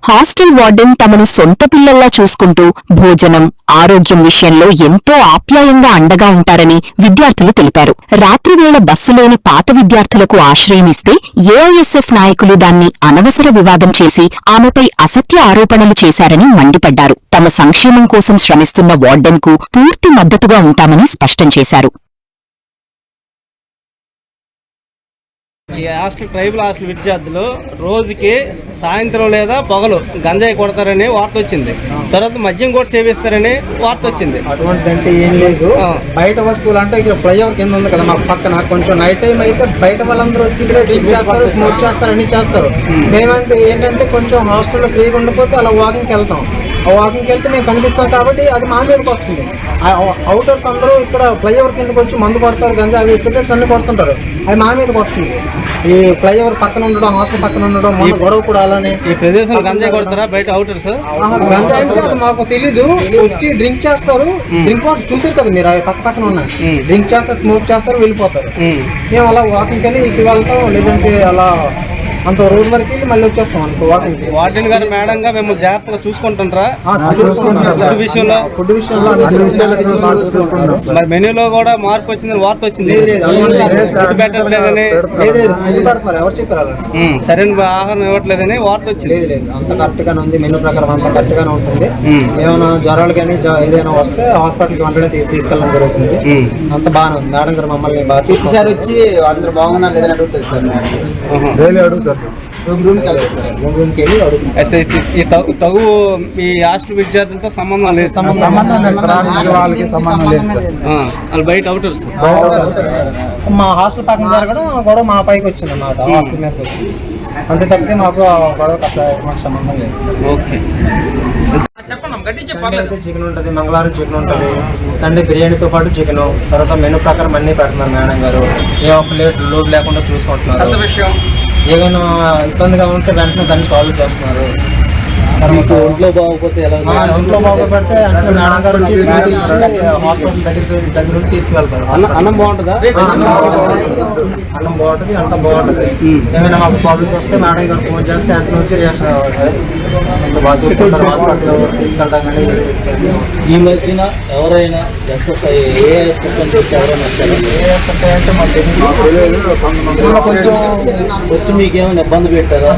Hostel warden తమను సొంత పిల్లల్లా చూసుకుంటూ భోజనం, ఆరోగ్యం విషయంలో ఎంతో ఆప్యాయంగా అండగా ఉంటారని విద్యార్థులు తెలిపారు. రాత్రివేళ బస్సు లేని పాత విద్యార్థులకు ఆశ్రయమిస్తే ఏఐఎస్ఎఫ్ నాయకులు దాన్ని అనవసర వివాదం చేసి ఆమెపై అసత్య ఆరోపణలు చేశారని మండిపడ్డారు. తమ సంక్షేమం కోసం శ్రమిస్తున్న వార్డెన్కు పూర్తి మద్దతుగా ఉంటామని స్పష్టం చేశారు. ఈ హాస్టల్ ట్రైబల్ హాస్టల్ విద్యార్థులు రోజుకి సాయంత్రం లేదా పగలు గంజాయి కొడతారని వార్త వచ్చింది. తర్వాత మద్యం కూడా సేవిస్తారని వార్త వచ్చింది. అటువంటి అంటే ఏం లేదు. బయట వస్తువులు అంటే ఇక్కడ ఫ్లైఓవర్ కింద ఉంది కదా మాకు పక్కన, కొంచెం నైట్ టైం అయితే బయట వాళ్ళందరూ వచ్చి ఇక్కడ డ్రింక్ చేస్తారు, స్మోక్ చేస్తారు, అన్ని చేస్తారు. మేమంటే ఏంటంటే కొంచెం హాస్టల్లో ఫ్రీగా ఉండిపోతే అలా వాకింగ్కి వెళ్తాం. ఆ వాకింగ్కి వెళ్తే మేము కనిపిస్తాం కాబట్టి అది మా మీదకి వస్తుంది. అవుటర్స్ అందరూ ఇక్కడ ఫ్లైఓవర్ కిందకి వచ్చి మందు కొడతారు, గంజా అవి సిగరెట్స్ అన్ని కొడుతుంటారు. అది మా మీదకి వస్తుంది. ఈ ఫ్లైఓవర్ పక్కన ఉండడం, హాస్టల్ పక్కన ఉండడం, మన గొడవ కూడా అలానే. ఈ ప్రదేశంలో గంజాయి కొడతారా బయట అవుటర్స్? గంజా అంటే అది మాకు తెలీదు. వచ్చి డ్రింక్ చేస్తారు, డ్రింక్ వాటర్ చూసారు కదా మీరు, అవి పక్క పక్కన ఉన్నాయి. డ్రింక్ చేస్తారు, స్మోక్ చేస్తారు, వెళ్ళిపోతారు. మేము అలా వాకింగ్కి వెళ్ళి ఇటు వెళ్తాం, లేదంటే అలా అంత రోడ్ వరకు వెళ్ళి మళ్ళీ వచ్చేస్తాం అనుకో వాకింగ్. వార్డెన్ గారు మేడం గా మేము జాగ్రత్తగా చూసుకుంటుంటారా? ఫుడ్ విషయంలో మరి మెనూలో కూడా మార్పు వచ్చిందని వార్త వచ్చింది. పెట్టట్లేదని, ఎవరు చెప్పారు సరైన ఆహారం ఇవ్వట్లేదని వార్త వచ్చింది. అంత కరెక్ట్ గానే ఉంది. మెనూ ప్రకారం అంత కరెక్ట్ గానే ఉంటుంది. ఏమైనా జ్వరాలు కానీ ఏదైనా వస్తే హాస్పిటల్కి వెంటనే తీసుకెళ్ళడం జరుగుతుంది. అంత బాగానే ఉంది. మేడం గారు మమ్మల్ని బాగా చూసారు, వచ్చి అందరూ బాగున్నారు లేదని అడుగుతారు సార్. అడుగుతారు అయితే ఈ తగు ఈ హాస్టల్ విద్యార్థులతో సంబంధం లేదు. వాళ్ళకి సంబంధం లేదు. వాళ్ళు బయట అవుటర్స్. మా హాస్టల్ పక్కన జరగడం గొడవ మా పైకి వచ్చింది అన్నమాట, హాస్టల్ మీదకి వచ్చి. అంతే తప్పితే మాకు గొడవకి అసలు సంబంధం లేదు. ఓకే, చికెన్ ఉంటుంది, మంగళవారం చికెన్ ఉంటుంది, సండే బిర్యానీతో పాటు చికెన్. తర్వాత మెనూ ప్రకారం అన్నీ పెడుతున్నారు మేడం గారు. ఏ ఒక్క లోడ్ లేకుండా చూసుకుంటున్నారు. ఏమైనా ఇబ్బందిగా ఉంటే వెంటనే దాన్ని సాల్వ్ చేస్తున్నారు. ఒంట్లో బాగోకపోతే ఎలా? ఒంట్లో బాగోకపోతే అంటే మేడం గారు హాస్పిటల్ దగ్గర తీసుకెళ్తారు. అన్నం బాగుంటుందా? అన్నం బాగుంటుంది, అంత బాగుంటుంది. ఏమైనా మాకు ప్రాబ్లమ్స్ వస్తే మేడం గారు ఫోన్ చేస్తే వెంటనే వచ్చి రియాక్షన్ అవుతుంది. హాస్పిటల్ తీసుకెళ్తాం. కానీ ఈ మధ్యన ఎవరైనా అంటే మాకు కొంచెం వచ్చి మీకేమైనా ఇబ్బంది పెట్టారా?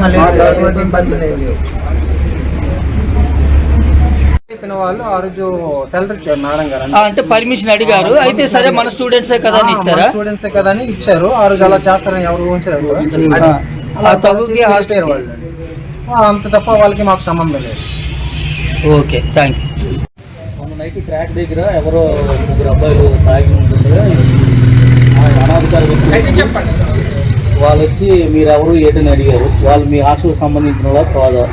ఇబ్బంది లేదు. వాళ్ళు ఆ రోజు సెలరీ ఇచ్చారు మేడం గారు. అంటే పర్మిషన్ అడిగారు, అయితే సరే మన స్టూడెంట్సే కదా అని ఇచ్చారా? స్టూడెంట్సే కదా అని ఇచ్చారు. ఆ రోజు అలా చేస్తారని ఎవరు ఊహించారు. అలా తగ్గుకి హాస్టల్ వాళ్ళు అంత తప్ప వాళ్ళకి మాకు సంబంధం లేదు. Okay, thank you. మొన్న నైట్ ట్రాక్ దగ్గర ఎవరో ముగ్గురు అబ్బాయిలు తాగి ఉంటుండగా అనాధికార వ్యక్తులు చెప్పండి. వాళ్ళు వచ్చి మీరు ఎవరు ఏటని అడిగారు. వాళ్ళు మీ హాస్టల్కి సంబంధించిన వాళ్ళ కాదా?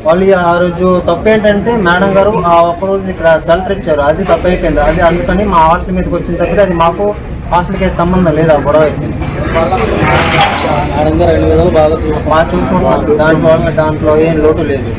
వాళ్ళు ఆ రోజు తప్పు ఏంటంటే మేడం గారు ఆ ఒక్కరోజు ఇక్కడ సెలరీ ఇచ్చారు, అది తప్పు అయిపోయింది. అది అందుకని మా హాస్టల్ మీదకి వచ్చిన తప్పితే అది మాకు హాస్టల్కి సంబంధం లేదు. ఆ గొడవ అయితే మేడం గారు 2 విధాలు బాగా చూసుకుంటున్నారు. దాంట్లో ఏం లోటు లేదు.